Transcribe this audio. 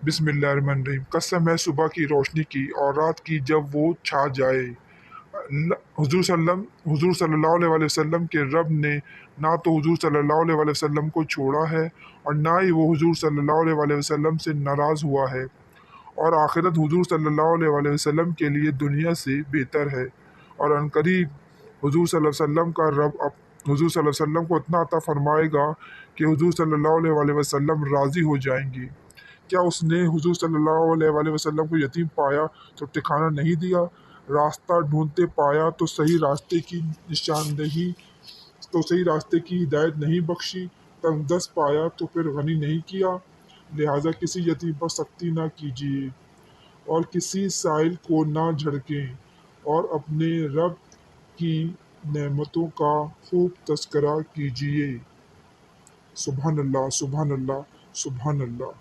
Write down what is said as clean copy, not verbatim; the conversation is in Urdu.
بسم اللہ الرحمن الرحیم۔ قسم ہے صبح کی روشنی کی اور رات کی جب وہ چھا جائے۔ حضور صلی اللہ علیہ وسلم کے رب نے نہ تو حضور صلی اللہ علیہ وسلم کو چھوڑا ہے اور نہ ہی وہ حضور صلی اللہ علیہ وسلم سے ناراض ہوا ہے، اور آخرت حضور صلی اللہ علیہ وسلم کے لیے دنیا سے بہتر ہے، اور عنقریب حضور صلی اللہ علیہ وسلم کا رب حضور صلی اللہ علیہ وسلم کو اتنا عطا فرمائے گا کہ حضور صلی اللہ علیہ وسلم راضی ہو جائیں گے۔ کیا اس نے حضور صلی اللہ علیہ وسلم کو یتیم پایا تو ٹھکانہ نہیں دیا، راستہ ڈھونڈتے پایا تو صحیح راستے کی نشاندہی، تو صحیح راستے کی ہدایت نہیں بخشی، تنگ دست پایا تو پھر غنی نہیں کیا؟ لہٰذا کسی یتیم پر سختی نہ کیجیے اور کسی سائل کو نہ جھڑکیں، اور اپنے رب کی نعمتوں کا خوب تذکرہ کیجیے۔ سبحان اللہ، سبحان اللہ، سبحان اللہ۔